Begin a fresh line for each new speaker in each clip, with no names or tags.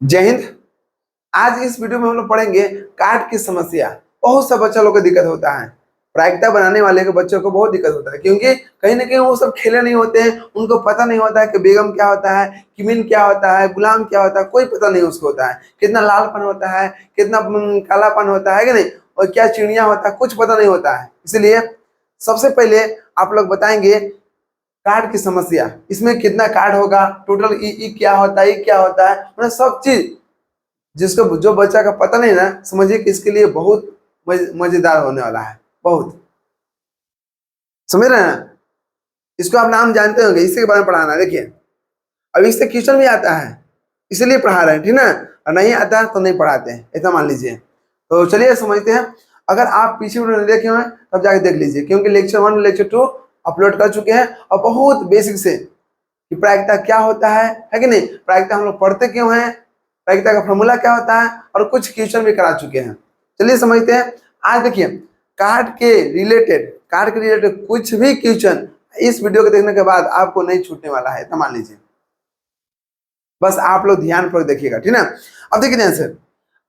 जय हिंद। आज इस वीडियो में हम लोग पढ़ेंगे कार्ड की समस्या। बहुत सा बच्चा लोग को दिक्कत होता है। प्रायिकता बनाने वाले के बच्चों को बहुत दिक्कत होता है, क्योंकि कहीं ना कहीं वो सब खेले नहीं होते हैं। उनको पता नहीं होता है कि बेगम क्या होता है, किमिन क्या होता है, गुलाम क्या होता है, कोई पता नहीं उसको होता है। कितना लालपन होता है, कितना कालापन होता है कि नहीं, और क्या चिड़िया होता है, कुछ पता नहीं होता है। इसलिए सबसे पहले आप लोग बताएंगे कार्ड की समस्या। इसमें कितना कार्ड होगा, टोटल ई क्या होता है, ई क्या होता है, मतलब सब चीज जिसको जो बच्चा का पता नहीं ना, समझिए कि इसके लिए बहुत मजेदार होने वाला है। बहुत समझ रहे हैं ना। इसको आप नाम जानते होंगे, इसी के बारे में पढ़ाना है। देखिए अब इससे क्वेश्चन भी आता है, इसीलिए पढ़ा रहे हैं, ठीक ना। और नहीं आता है तो नहीं पढ़ाते हैं, ऐसा मान लीजिए। तो चलिए समझते हैं। अगर आप पीछे वीडियो नहीं देखे हैं तब जाके देख लीजिए, क्योंकि लेक्चर 1 लेक्चर 2 अपलोड कर चुके हैं। और बहुत बेसिक से कि प्रायिकता क्या होता है कि नहीं, प्रायिकता हम लोग पढ़ते क्यों हैं, प्रायिकता का फॉर्मूला क्या होता है, और कुछ क्वेश्चन भी करा चुके हैं। चलिए समझते हैं। आज देखिए कार्ड के रिलेटेड कुछ भी क्वेश्चन इस वीडियो को देखने के बाद आपको नहीं छूटने वाला है, तो मान लीजिए। बस आप लोग ध्यान पर देखिएगा, ठीक ना। अब देखिए ध्यान से,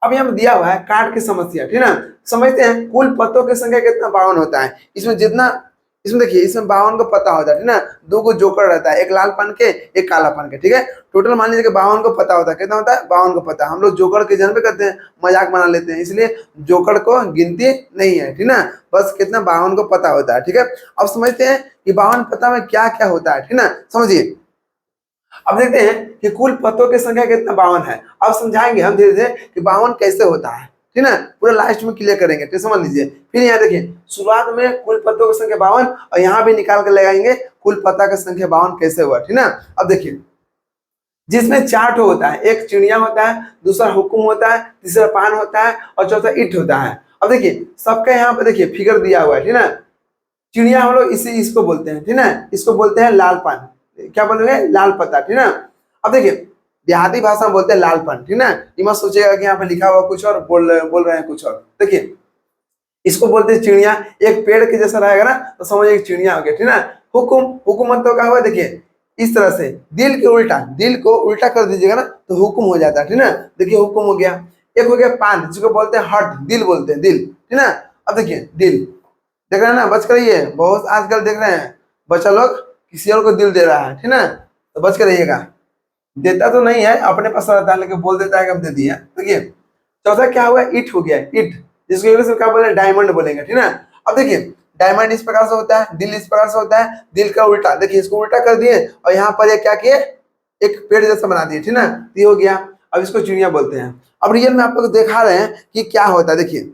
अब यहाँ दिया हुआ है कार्ड की समस्या, ठीक ना। समझते हैं कुल पत्तों की संख्या कितना, 52 होता है। इसमें जितना इसमें देखिए, इसमें 52 को पता होता है, ठीक ना। दो को जोकर रहता है, एक लाल पन के एक काला पन के, ठीक है। टोटल मान लीजिए कि 52 को पता होता है। कितना होता है, 52 को पता। हम लोग जोकर के जन्म पे करते हैं, मजाक बना लेते हैं, इसलिए जोकर को गिनती नहीं है, ठीक ना। बस कितना, 52 को पता होता है, ठीक है। अब समझते हैं कि 52 पता में क्या क्या होता है, ठीक ना। समझिए अब देखते हैं कि कुल पत्तों की संख्या कितना, 52 है। अब समझाएंगे हम धीरे धीरे कि 52 कैसे होता है, ठीक ना। पूरा लास्ट में क्लियर करेंगे, तो समझ लीजिए। फिर यहाँ देखिए शुरुआत में कुल पत्तों की संख्या 52, और यहाँ भी निकाल कर लगाएंगे कुल पत्ता की संख्या 52 कैसे हुआ, ठीक ना। अब देखिए जिसमें 4 ठो होता है, एक चिड़िया होता है, दूसरा हुकुम होता है, तीसरा पान होता है, और चौथा ईट होता है। अब देखिए सबका यहाँ पे देखिए फिगर दिया हुआ है, ठीक ना। चिड़िया हम लोग इसको बोलते हैं, ठीक ना। इसको बोलते हैं लाल पान, क्या बोलेंगे, लाल पत्ता, ठीक ना। अब देखिए देहाती भाषा में बोलते हैं लालपन, ठीक ना। ये मत सोचिएगा कि यहाँ पे लिखा हुआ कुछ और बोल रहे हैं कुछ और। देखिए इसको बोलते हैं चिड़िया, एक पेड़ के जैसा रहेगा ना, तो समझिए चिड़िया हो गया, ठीक ना। हुकुम मतलब क्या हुआ, देखिए इस तरह से दिल के उल्टा, दिल को उल्टा कर दीजिएगा ना तो हुकुम हो जाता है, ठीक ना। देखिए हुकुम हो गया। एक हो गया पान, जिसको बोलते हैं हर्ट, दिल बोलते हैं, दिल, ठीक ना। अब देखिए दिल, देख रहे हैं ना, बच कर रहिए। बहुत आजकल देख रहे हैं बच्चा लोग किसी और को दिल दे रहा है, ठीक ना। तो बच कर रहिएगा। देता तो नहीं है, अपने पास रहता है, लेकिन बोल देता है कि हम दे दिए। देखिए चौथा क्या हुआ, इट हो गया, इट, जिसको इंग्लिश में क्या बोले, डायमंड बोलेंगे, ठीक ना। अब देखिए डायमंड इस प्रकार से होता है, दिल इस प्रकार से होता है, दिल का उल्टा, देखिए इसको उल्टा कर दिए और यहाँ पर ये क्या किए, एक पेड़ जैसा बना दिए, ठीक ना। ये हो गया। अब इसको चिड़िया बोलते हैं। अब रियल में आप लोग दिखा रहे हैं कि क्या होता है। देखिए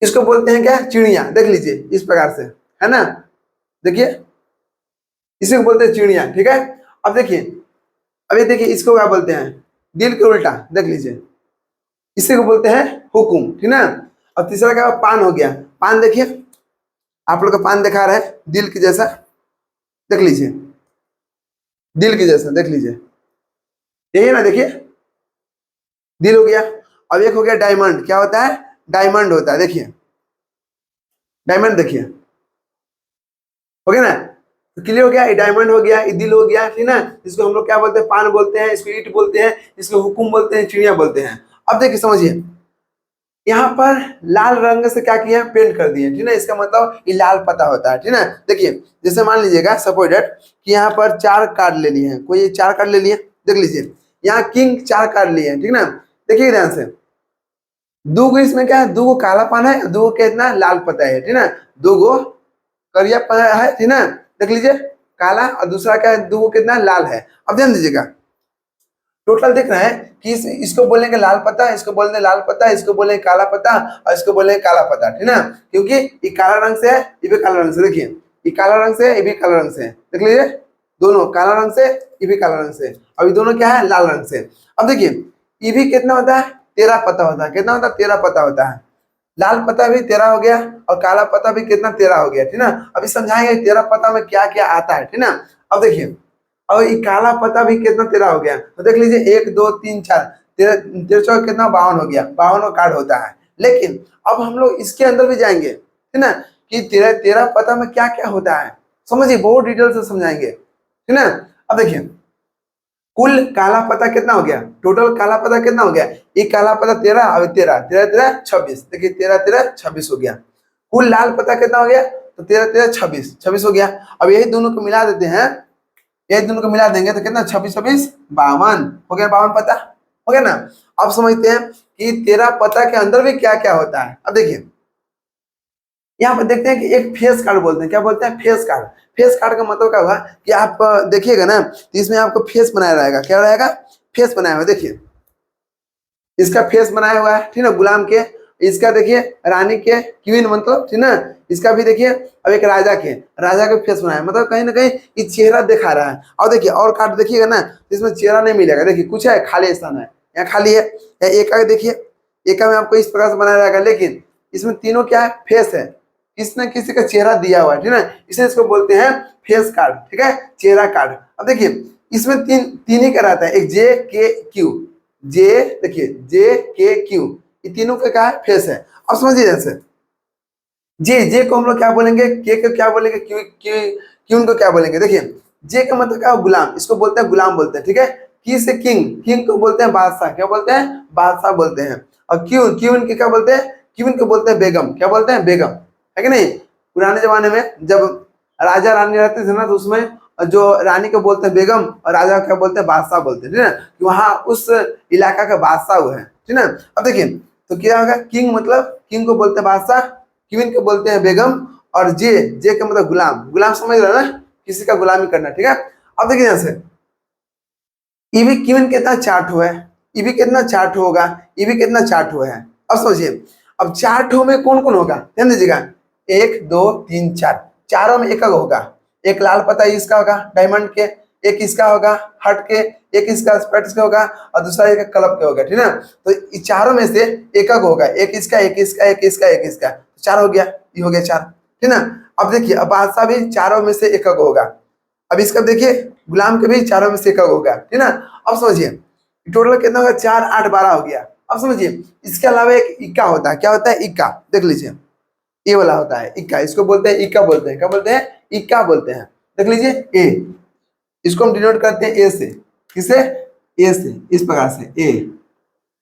इसको बोलते हैं क्या, चिड़िया, देख लीजिए इस प्रकार से, है ना। देखिए इसी को बोलते हैं चिड़िया, ठीक है। अब देखिए, अब ये देखिए इसको क्या बोलते हैं, दिल के उल्टा, देख लीजिए इसी को बोलते हैं हुकुम, ठीक ना। और तीसरा क्या हुआ, पान हो गया। पान देखिए आप लोग का पान दिखा रहा है दिल के जैसा, देख लीजिए दिल के जैसा, देख लीजिए यही है ना। देखिए दिल हो गया। अब एक हो गया डायमंड, क्या होता है, डायमंड होता है, देखिए डायमंड, देखिए हो गया ना। तो क्लियर हो गया, ये डायमंड हो गया, ये दिल हो गया, ठीक ना। इसको हम लोग क्या बोलते हैं, पान बोलते हैं, इसको ईट बोलते हैं, इसको हुकुम बोलते हैं, चिड़िया बोलते हैं। अब देखिए समझिए, यहाँ पर लाल रंग से क्या किया, पेंट कर दिए, ठीक ना। इसका मतलब ये लाल पता होता है, ठीक ना। देखिए जैसे मान लीजिएगा सपोज डेट कि यहाँ पर 4 कार्ड ले लिए हैं, कोई ये 4 कार्ड ले लिए, देख लीजिए यहाँ किंग 4 कार्ड लिए हैं, ठीक ना। देखिए ध्यान से, दो गो इसमें क्या है, दो गो काला पान है, दो गो कितना लाल पता है, ठीक ना। दो गो करिया पान है, ठीक ना, देख लीजिए काला, और दूसरा क्या है, दो गो कितना लाल है। अब ध्यान दीजिएगा टोटल देख रहे हैं कि इसको बोलेंगे लाल पत्ता, इसको बोलेंगे लाल पत्ता, इसको बोलेंगे काला पत्ता, और इसको बोलेंगे काला पत्ता, ठीक ना। क्योंकि ये काला रंग से है, ये भी काला रंग से, देखिए ये काला रंग से है, ये भी काला रंग से है, देख लीजिए दोनों काला रंग से, ये भी काला रंग से, अब ये दोनों क्या है, लाल रंग से। अब देखिए ये भी कितना होता है, 13 पत्ता होता है, कितना होता है, 13 पत्ता होता है। लाल पत्ता भी 13 हो गया, और काला पत्ता भी कितना, 13 हो गया, ठीक ना। अभी समझाएंगे 13 पत्ता में क्या क्या आता है, ठीक ना। अब देखिए और ये काला पत्ता भी कितना, 13 हो गया। तो देख लीजिए 1 2 3 4, 13 13 चौक कितना, 52 हो गया, 52 कार्ड होता है। लेकिन अब हम लोग इसके अंदर भी जाएंगे, है ना, कि 13 पत्ता में क्या क्या होता है, समझिए बहुत डिटेल से समझाएंगे, है ना। अब देखिए कुल काला पता कितना हो गया, टोटल काला पता कितना हो गया, एक काला पता 13 और 13 13 13 26, देखिए 13 13 26 हो गया। कुल लाल पता कितना हो गया, तो 13 13 26 26 हो गया। अब यही दोनों को मिला देते हैं, यही दोनों को मिला देंगे तो कितना 26 26 52 हो गया, 52 पता हो गया ना। अब समझते हैं कि 13 पता के अंदर भी क्या क्या होता है। अब देखिए यहाँ पर देखते हैं कि एक फेस कार्ड बोलते हैं, क्या बोलते हैं, फेस कार्ड। फेस कार्ड का मतलब क्या हुआ कि आप देखिएगा ना तो इसमें आपको फेस बनाया रहेगा, क्या रहेगा, फेस बनाया हुआ। देखिए इसका फेस बनाया हुआ है, ठीक ना, गुलाम के। इसका देखिए रानी के, क्वीन मतलब, ठीक ना। इसका भी देखिए अब एक राजा के, राजा का फेस बनाया, मतलब कहीं ना कहीं ये चेहरा दिखा रहा है। और देखिए और कार्ड देखिएगा ना तो इसमें चेहरा नहीं मिलेगा, देखिए कुछ है खाली स्थान है, यहाँ खाली है। एक का देखिए, एक का में आपको इस प्रकार से बनाया रहेगा, लेकिन इसमें तीनों क्या है, फेस है, किसी न किसी का चेहरा दिया हुआ है, ठीक ना, इसलिए इसको बोलते हैं फेस कार्ड, ठीक है, चेहरा कार्ड। अब देखिए इसमें तीन ही का रहता है, एक जे के क्यू, जे देखिए जे के क्यू, ये तीनों का क्या है, फेस है। अब समझिए जैसे जे को हम लोग क्या बोलेंगे, के को क्या बोलेंगे, क्यू क्यू क्यून को क्या बोलेंगे। देखिए जे का मतलब क्या है, गुलाम, इसको बोलते हैं गुलाम बोलते हैं, ठीक है। की से किंग, किंग को बोलते हैं बादशाह, क्या बोलते हैं, बादशाह बोलते हैं। और क्यून, क्यून के क्या बोलते हैं, क्यून को बोलते हैं बेगम, क्या बोलते हैं, बेगम, है कि नहीं। पुराने जमाने में जब राजा रानी रहते थे ना तो उसमें जो रानी को बोलते हैं बेगम और राजा को क्या बोलते हैं, बादशाह बोलते हैं, ठीक है, कि वहाँ उस इलाका का बादशाह वो है, ठीक है। अब देखिए तो क्या होगा, किंग मतलब, किंग को बोलते हैं बादशाह, क्वीन को बोलते हैं बेगम, और जे का मतलब गुलाम, गुलाम समझ रहे हो ना, किसी का गुलामी करना, ठीक है। अब देखिए यहाँ से ईवी क्वीन कितना चार्ट हुआ है, ईवी कितना चार्ट होगा, ईवी कितना चार्ट हुआ है। अब समझिए अब चार्ट हो में कौन कौन होगा, ध्यान दीजिएगा, 1 2 3 4, चारों में एक होगा। एक लाल पता इसका होगा डायमंड के, एक इसका होगा हट के, एक इसका स्पेट्स का होगा और दूसरा एक क्लब के होगा, ठीक है। तो ये चारों में से एक होगा, एक इसका एक इसका एक इसका एक इसका, चार हो गया, ये हो गया चार, ठीक है ना। अब देखिए अब बादशाह भी चारों में से एक होगा। अब इसका देखिए गुलाम के भी चारों में से एक होगा, ठीक है ना। अब समझिए टोटल कितना होगा, 4 8 12 हो गया। अब समझिए इसके अलावा एक इक्का होता है, क्या होता है, इक्का, देख लीजिए ये वाला होता है इक्का, इसको बोलते हैं इक्का बोलते हैं, क्या बोलते हैं, इक्का बोलते हैं। देख लीजिए ए, इसको हम डिनोट करते हैं ए से, किसे, ए से, इस प्रकार से ए,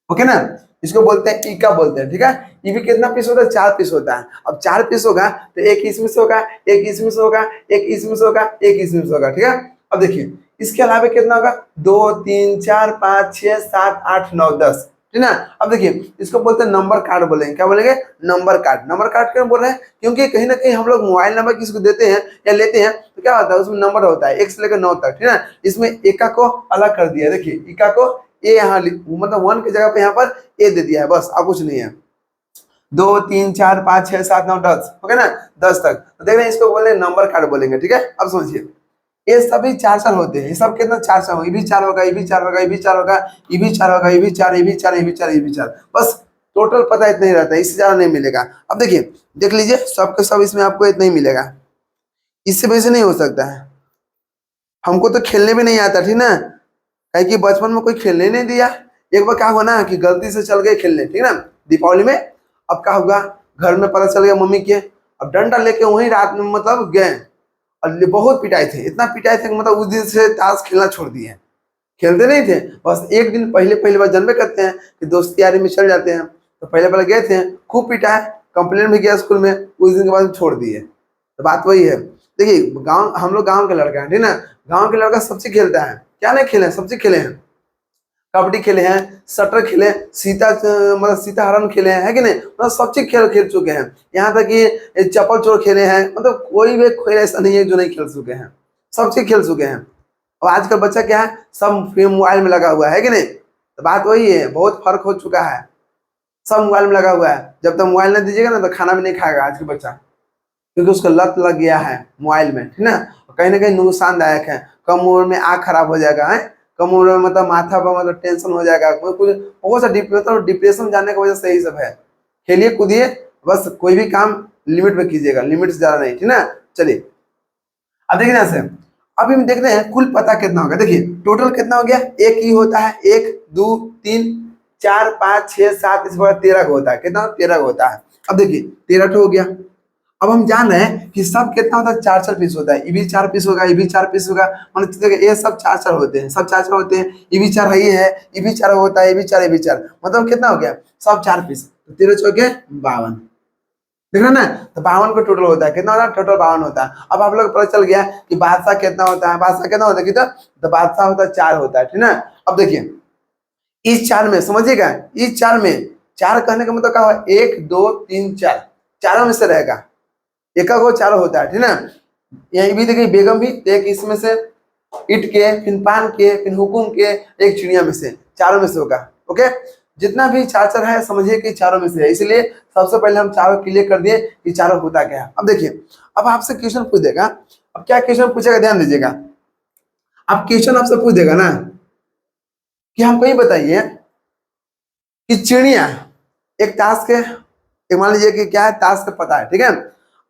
ओके ना, इसको बोलते हैं इक्का बोलते हैं, ठीक है। ये भी कितना पीस होता है, 4 पीस होता है। अब 4 पीस होगा तो एक इसमें से होगा, एक इसमें से होगा, एक इसमें से होगा, एक इसमें से होगा, ठीक है। अब देखिए इसके अलावा कितना होगा, 2 3 4 5 6 7 8 9 10, ठीक है। अब देखिए इसको बोलते हैं नंबर कार्ड बोलेंगे, क्या बोलेंगे, नंबर कार्ड। नंबर कार्ड क्यों बोल रहे हैं, क्योंकि कहीं ना कहीं हम लोग मोबाइल नंबर किसी को देते हैं या लेते हैं तो क्या होता है, उसमें नंबर होता है 1 से लेकर 9 तक, ठीक है। इसमें एका को अलग कर दिया, देखिए इका को ए यहाँ मतलब 1 की जगह पे यहाँ पर ए दे दिया है, बस अब कुछ नहीं है। 2 3 4 5 6 7 9 10 हो गया ना, 10 तक। तो देख रहे हैं इसको बोलेंगे नंबर कार्ड बोलेंगे, ठीक है। अब समझिए ये सभी 4 4 होते हैं, ये सब कितना 4 4 होगा, ये भी 4 होगा, ये भी 4 होगा, ये भी 4 होगा, ये भी 4 होगा, ये भी 4, ये भी 4, ये भी 4, ये भी 4, बस टोटल पता इतना ही रहता है, इससे ज्यादा नहीं मिलेगा। अब देखिए देख लीजिए सबके सब इसमें आपको इतना ही मिलेगा, इससे वैसे नहीं हो सकता है। हमको तो खेलने भी नहीं आता, ठीक ना, है कि बचपन में कोई खेलने नहीं दिया। एक बार क्या हुआ ना कि गलती से चल गए खेलने, ठीक है ना, दीपावली में। अब क्या होगा, घर में पता चल गया मम्मी के, अब डंडा लेके वहीं रात में मतलब गए और बहुत पिटाए थे, इतना पिटाए थे कि मतलब उस दिन से ताश खेलना छोड़ दिए, खेलते नहीं थे। बस एक दिन पहले बार जन्मे करते हैं कि दोस्ती यारी में चल जाते हैं, तो पहले गए थे, खूब पिटाए, कंप्लेन भी किया स्कूल में, उस दिन के बाद छोड़ दिए। तो बात वही है, देखिए गांव, हम लोग गांव के लड़का है, ठीक ना, गांव के लड़का सब चीज खेलता है, क्या नहीं खेले, सब चीज खेले हैं, कबड्डी खेले हैं, शटर खेले, मतलब सीताहरण खेले हैं, है कि नहीं, मतलब सब चीज खेल चुके हैं। यहाँ तक कि चप्पल चोर खेले हैं, मतलब कोई भी खेल ऐसा नहीं है जो नहीं खेल चुके हैं, सब चीज खेल चुके हैं। और आजकल बच्चा क्या है, सब फिर मोबाइल में लगा हुआ है कि नहीं। तो बात वही है, बहुत फर्क हो चुका है, सब मोबाइल में लगा हुआ है। जब तक मोबाइल नहीं दीजिएगा ना तो खाना भी नहीं खाएगा आज के बच्चा, क्योंकि उसका लत लग गया है मोबाइल में, ठीक ना। कहीं ना कहीं नुकसानदायक है, कम उम्र में आँख खराब हो जाएगा, है कम उम्र में, मतलब माथा पर मतलब टेंशन हो जाएगा, कोई कुछ बहुत सा मतलब डिप्रेशन जाने की वजह से यही सब है। खेलिए कूदिए, बस कोई भी काम लिमिट में कीजिएगा, लिमिट से ज्यादा नहीं, ठीक ना। चलिए अब देखिए ना सर, अभी हम देखते हैं कुल पता कितना होगा। देखिए टोटल कितना हो गया, एक ही होता है, 1 2 3 4 5 6 7 इस बार 13 का होता है, कितना 13 का होता है। अब देखिए 13 हो गया। अब हम जान रहे हैं कि सब कितना होता है, 4 4 पीस होता है, ये भी 4 पीस होगा, ये भी 4 पीस होगा, मतलब ये सब 4 4 होते हैं, सब 4 4 होते हैं, ये भी 4 है, ये है, ये भी 4 होता है, ये भी 4, ये भी 4, मतलब कितना हो गया, सब 4 पीस, तो 13 चौके 52, देख रहे ना, तो 52 का टोटल होता है, कितना होता है, टोटल 52 होता है। अब आप लोग को पता चल गया कि बादशाह कितना होता है, बादशाह कितना होता है, कितना, तो बादशाह होता है 4 होता है, ठीक ना। अब देखिए इस 4 में समझिएगा, इस 4 में 4 कहने का मतलब क्या हुआ, 1 2 3 4, चारों में से रहेगा, एक को 4 होता है, ठीक ना। यही भी देखिए बेगम भी एक इसमें से, ईट के, फिर पान के, फिर हुकुम के, एक चिड़िया में से, चारों में से होगा। ओके, जितना भी 4 4 है समझिए कि चारों में से है, इसलिए सबसे पहले हम चारों क्लियर कर दिए कि चारों होता क्या है। अब देखिए, अब आपसे क्वेश्चन पूछ देगा, अब क्या क्वेश्चन पूछेगा ध्यान दीजिएगा, अब क्वेश्चन आपसे पूछ देगा ना कि हमको ये बताइए कि चिड़िया एक ताश के, एक मान लीजिए कि क्या है, ताश का पता है, ठीक है।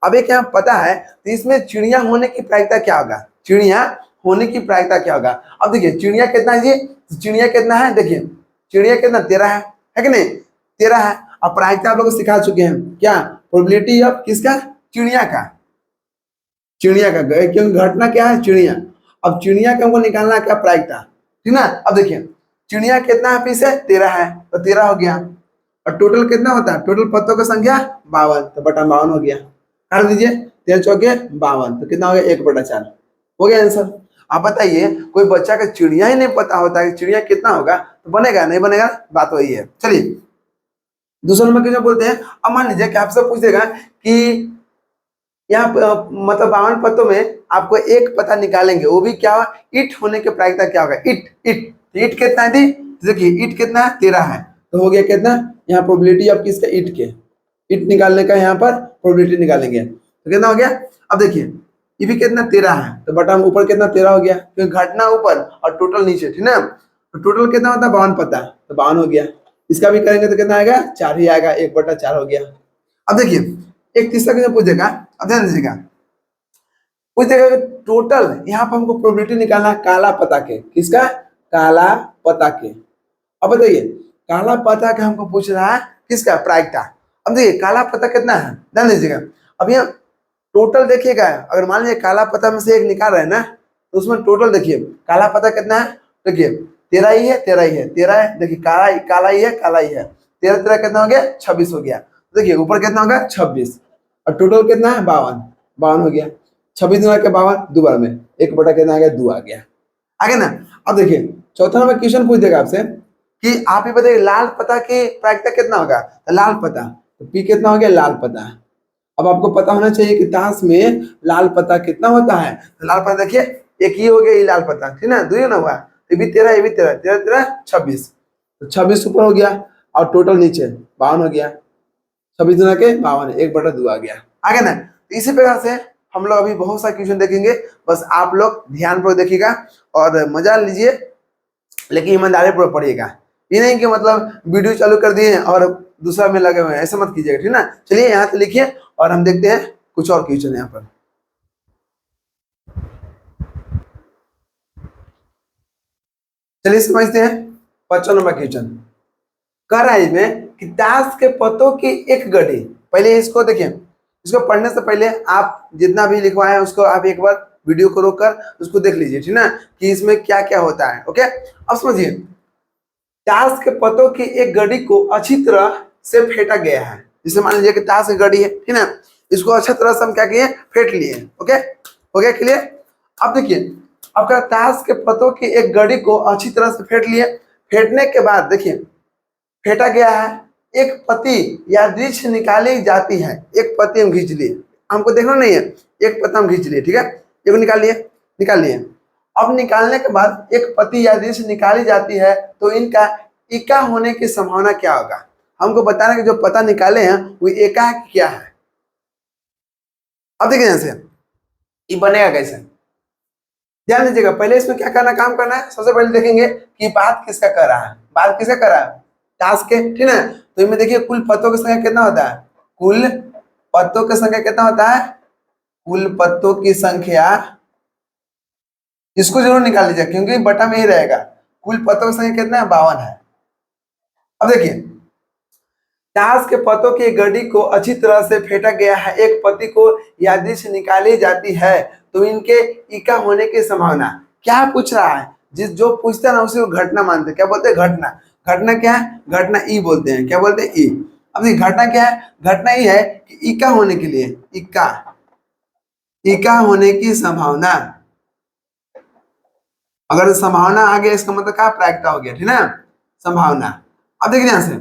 अब एक यहाँ पता है, तो इसमें चिड़िया होने की प्रायिकता क्या होगा, चिड़िया होने की प्रायिकता क्या होगा। अब देखिए चिड़िया कितना है जी, तो चिड़िया कितना है, देखिए चिड़िया कितना 13 है कि नहीं, 13 है। अब प्रायिकता आप लोग को सिखा चुके हैं, क्या प्रोबेबिलिटी ऑफ किसका, चिड़िया का, चिड़िया का, क्योंकि घटना क्या है, चिड़िया। अब चिड़िया का हमको निकालना है क्या, प्रायिकता, ठीक ना। अब देखिए चिड़िया कितना पीस है, 13 है, तो 13 हो गया, और टोटल कितना होता है, टोटल पत्तों की संख्या 52, तो बटा 52 हो गया, काट दीजिए, 13 चौके 52, तो कितना हो गया, 1/4 हो गया आंसर। आप बताइए कोई बच्चा का चिड़िया ही नहीं पता होता है चिड़िया कितना होगा, तो बनेगा नहीं बनेगा, बात वही है। चलिए दूसरा नंबर क्वेश्चन बोलते हैं। अब मान लीजिए कि आपसे पूछ देगा कि यहाँ मतलब 52 पत्तों में आपको एक पता निकालेंगे, वो भी क्या, इट होने की प्रायिकता क्या होगा, इट इट, तो इट कितना है दी, देखिए इट कितना है, 13 है, तो हो गया कितना, यहाँ प्रोबेबिलिटी ऑफ किसका, इट के, इट निकालने का यहाँ पर प्रोबेबिलिटी निकालेंगे, तो कितना हो गया। अब देखिए ये भी कितना 13 है, तो बटा में ऊपर कितना 13 हो गया, क्योंकि घटना ऊपर और टोटल नीचे, ठीक ना। तो टोटल कितना होता है, 52 पता है, तो 52 हो गया। इसका भी करेंगे तो कितना आएगा, 4 ही आएगा, 1/4 हो गया। अब देखिए एक तीसरा क्वेश्चन पूछेगा, अब ध्यान दीजिएगा, पूछेगा टोटल, यहाँ पर हमको प्रोबेबिलिटी निकालना है काला पता के, किसका, काला पता के। अब बताइए काला पता का हमको पूछ रहा है किसका, प्रायिकता। अब देखिए काला पता कितना है, ध्यान दीजिएगा, अब यहाँ टोटल देखिएगा, अगर मान लीजिए काला पता में से एक निकाल रहे हैं ना, तो उसमें टोटल देखिए काला पता कितना है, देखिए 13 ही है, 13 ही है, 13 है, देखिए काला काला ही है, काला ही है, 13 13 कितना हो गया, 26 हो गया, देखिए ऊपर कितना होगा 26, और टोटल कितना है 52, 52 हो गया, 26 दूना के 52, दोबारा में 1/, कितना आ गया, 2 आ गया, आगे ना। अब देखिए चौथा नंबर क्वेश्चन पूछ देगा आपसे कि आप ही बताइए लाल पता की प्रायिकता कितना होगा, तो लाल पता, तो पी कितना हो गया, लाल पता। अब आपको पता होना चाहिए कि ताश में लाल पता कितना होता है, तो लाल पता देखिए एक ही हो गया, ये लाल पता, ठीक ना, दो ही ना हुआ, ये भी 13, ये भी 13, 13 13 26, तो 26 ऊपर हो गया, और टोटल नीचे 52 हो गया, 26 दूना के 52, 1/2 आ गया, आगे ना। तो इसी प्रकार से हम लोग अभी बहुत सारे क्वेश्चन देखेंगे, बस आप लोग ध्यान पूर्वक देखिएगा और मजा लीजिए, लेकिन ईमानदारी पूर्वक पढ़िएगा, ये नहीं कि मतलब वीडियो चालू कर दिए और दूसरा में लगे हुए हैं, ऐसा मत कीजिएगा, ठीक ना। चलिए यहाँ से लिखिए और हम देखते हैं कुछ और क्वेश्चन यहाँ पर। चलिए समझते हैं 5वां नंबर क्वेश्चन, कह रहा है इसमें कि ताश के पत्तों की एक गड्डी, पहले इसको देखिए, इसको पढ़ने से पहले आप जितना भी लिखवाए उसको आप एक बार वीडियो को रोककर उसको देख लीजिए, ठीक ना, कि इसमें क्या क्या होता है। ओके, अब समझिए ताश के पत्तों की एक गड्डी को अच्छी तरह से फेंटा गया है, जिसे मान लीजिए कि ताश की गड्डी है, ठीक ना, इसको अच्छा तरह से हम क्या किए, फेंट लिए। ओके, हो गया क्लियर। अब देखिए आपका ताश के पत्तों की एक गड्डी को अच्छी तरह से फेंट लिए, फेंटने के बाद देखिए फेंटा गया है, एक पत्ती या वृक्ष निकाली जाती है, एक पत्ती हम खींच लिए, हमको देखना नहीं है, एक पत्ता हम खींच लिए, ठीक है, एक निकाल लिए, निकाल लिए। अब निकालने के बाद एक पत्ती या वृक्ष निकाली जाती है, तो इनका इका होने की संभावना क्या होगा, हमको बताना कि जो पता निकाले हैं वो एका क्या है। अब देखिए जैसे ये बनेगा कैसे, ध्यान दीजिएगा, पहले इसमें क्या करना, काम करना है, सबसे पहले देखेंगे कि बात किसका कर रहा है, बात किसका कर रहा है, टास्क के, ठीक है। तो इसमें देखिए कुल पत्तों की संख्या कितना होता है, कुल पत्तों की संख्या कितना होता है, कुल पत्तों की संख्या, इसको जरूर निकाल लीजिए क्योंकि बटा में ही रहेगा, कुल पत्तों की संख्या कितना है, 52 है। अब देखिए ताश के पत्तों की गड्डी को अच्छी तरह से फेंटा गया है, एक पत्ती को यादृच्छिक निकाली जाती है तो इनके इका होने की संभावना। क्या पूछ रहा है? जिस जो पूछता है ना उसी को घटना मानते हैं। क्या बोलते हैं? घटना। घटना क्या है? घटना ई बोलते हैं। क्या बोलते हैं? ई। अब ये घटना क्या है? घटना ई है कि इका होने के लिए, इका, इका होने की संभावना। अगर संभावना आ गया इसका मतलब क्या? प्रायिकता हो गया, ठीक है ना? संभावना। अब देखिए ध्यान से,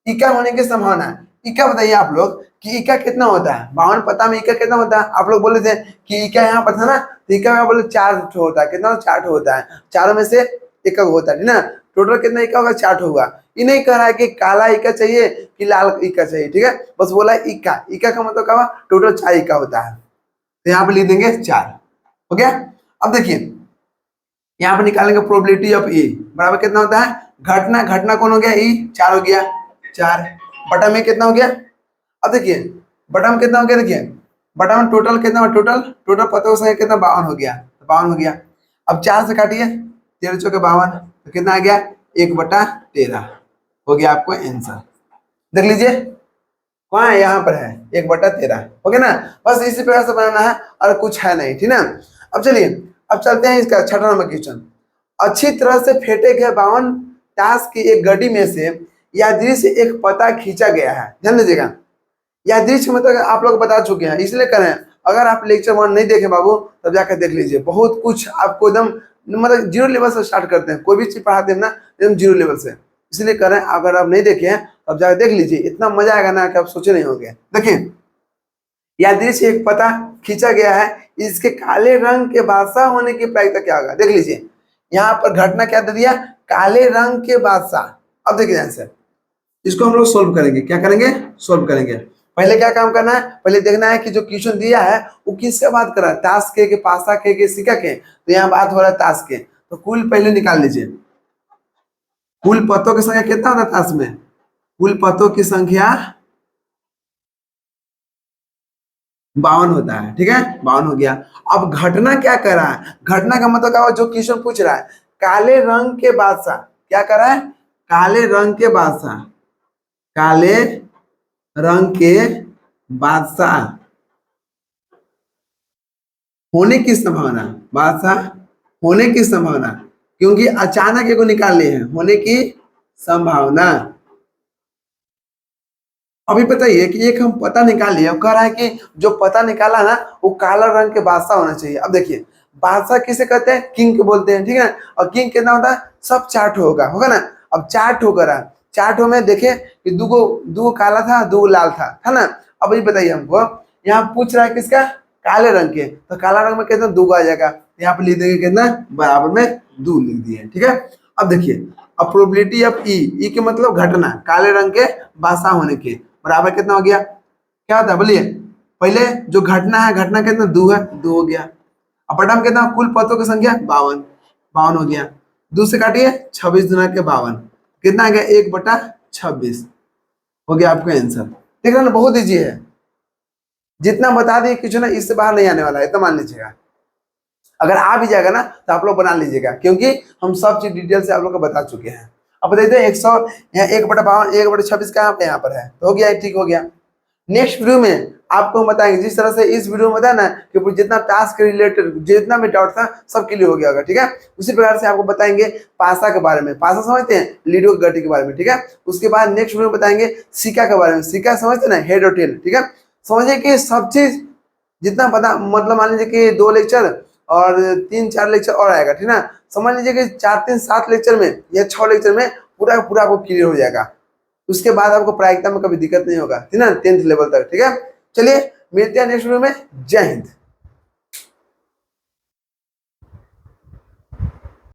इका होने की संभावना। इका बताइए आप लोग कि इका कितना होता है? 52 पता में इका कितना होता है? आप लोग बोले थे कि इका यहाँ पर था ना, तो इका में बोले 4 ठो होता है। कितना? 4 ठो होता है। चारों में से एक होता है, ठीक ना? टोटल कितना इका होगा? 4 ठो होगा। ये नहीं कह रहा है कि काला इका चाहिए कि लाल इका चाहिए, ठीक है? बस बोला इका। इका का मतलब क्या हुआ? टोटल 4 इका होता है, तो यहाँ पे लिख देंगे 4। हो गया? अब देखिए यहाँ पे निकालेंगे प्रोबेबिलिटी ऑफ ई बराबर कितना होता है? घटना, घटना कौन हो गया? ई। 4 हो गया, 4 बटा में कितना हो गया? अब देखिए बटा में कितना हो गया? देखिए बटा में टोटल कितना हो? टोटल टोटल पतों से कितना? 52 हो गया, 52 हो गया। अब 4 से काटिए, 13 चौके 52, तो कितना आ गया? 1/13 हो गया आपको आंसर। देख लीजिए कहाँ है? यहाँ पर है 1/13। हो गया ना? बस इसी प्रकार से बनाना है और कुछ है नहीं, ठीक ना? अब चलिए अब चलते हैं इसका 6वां नंबर क्वेश्चन। अच्छी तरह से फेंटे गए 52 ताश की एक गड्डी में से यादृच्छिक एक पता खींचा गया है। ध्यान दीजिएगा, यादृच्छिक मतलब आप लोग बता चुके हैं, इसलिए करें। अगर आप लेक्चर 1 नहीं देखे बाबू तब जाकर देख लीजिए, बहुत कुछ आपको एकदम मतलब जीरो लेवल से स्टार्ट करते हैं। कोई भी चीज पढ़ाते हैं ना एकदम जीरो लेवल से, इसलिए करें। अगर आप नहीं देखे हैं तब जाकर देख लीजिए, इतना मजा आएगा ना कि आप सोचे नहीं होंगे। देखिए यादृच्छिक एक पता खींचा गया है, इसके काले रंग के बादशाह होने की प्रायिकता क्या होगा? देख लीजिए यहाँ पर घटना क्या दे दिया? काले रंग के बादशाह। अब देखिए आंसर, इसको हम लोग सोल्व करेंगे। क्या करेंगे? सोल्व करेंगे। पहले क्या काम करना है? पहले देखना है कि जो क्वेश्चन दिया है वो किससे बात कर रहा है? ताश के पासा के सिक्का के? तो यहाँ बात हो रहा है ताश के, तो कुल पहले निकाल लीजिए। कुल पत्तों की संख्या कितना होता है ताश में? कुल पत्तों की संख्या 52 होता है, ठीक है? 52 हो गया। अब घटना क्या कर रहा है? घटना का मतलब क्या हुआ? जो क्वेश्चन पूछ रहा है काले रंग के बादशाह, क्या कर रहा है? काले रंग के बादशाह, काले रंग के बादशाह होने की संभावना, बादशाह होने की संभावना, क्योंकि अचानक एगो निकाल लिए हैं, होने की संभावना। अभी बताइए कि एक हम पता निकाल लिया, कह रहा है कि जो पता निकाला ना वो काला रंग के बादशाह होना चाहिए। अब देखिए बादशाह किसे कहते हैं? किंग को बोलते हैं, ठीक है? और किंग कितना होता है? सब 4 ठो होगा, होगा ना? अब 4 ठो करा, 4 ठो में देखे कि दूगो काला था, दूगो लाल था ना? अब ये बताइए हमको, यहाँ पूछ रहा है किसका? काले रंग के, तो काला रंग में कितना? 2 आ जाएगा। यहाँ पे लिख देंगे कितना? बराबर में 2 लिख दिए, ठीक है? अब देखिए अब प्रोबेबिलिटी ऑफ ई के मतलब घटना, काले रंग के बादशाह होने के बराबर कितना हो गया? क्या होता है बोलिए? पहले जो घटना है, घटना कितना? 2 है, 2 हो गया। अब बटा में कितना? कुल पत्तों की संख्या 52, 52 हो गया। 2 से काटिए, 26 दुना के 52, कितना आ गया? 1/26 हो गया आपका आंसर। देख रहे ना, बहुत ईजी है। जितना बता दिए कुछ ना इससे बाहर नहीं आने वाला है, तो मान लीजिएगा। अगर आ भी जाएगा ना तो आप लोग बना लीजिएगा, क्योंकि हम सब चीज डिटेल से आप लोग को बता चुके हैं। अब देखते हैं 100 यहाँ 1/52 1/26 कहाँ पे? यहाँ पर है, तो हो गया, ठीक हो गया। नेक्स्ट वीडियो में आपको हम बताएंगे, जिस तरह से इस वीडियो में बताया ना कि जितना टास्क के रिलेटेड जितना भी डाउट था सब क्लियर हो गया होगा, ठीक है? उसी प्रकार से आपको बताएंगे पासा के बारे में। पासा समझते हैं? लीडो की गड्डी के बारे में, ठीक है? उसके बाद नेक्स्ट वीडियो में बताएंगे सिक्का के बारे में। सिक्का समझते हैं ना? हेड और टेल, ठीक है? समझिए कि सब चीज जितना पता, मतलब मान लीजिए कि 2 लेक्चर और 3-4 लेक्चर और आएगा, ठीक ना? समझ लीजिए कि 4-3-7 लेक्चर में या 6 लेक्चर में पूरा पूरा आपको क्लियर हो जाएगा। उसके बाद आपको प्रायिकता में कभी दिक्कत नहीं होगा, ठीक ना? 10th लेवल तक, ठीक है? चलिए मिलते हैं नेक्स्ट वीडियो में। जय हिंद।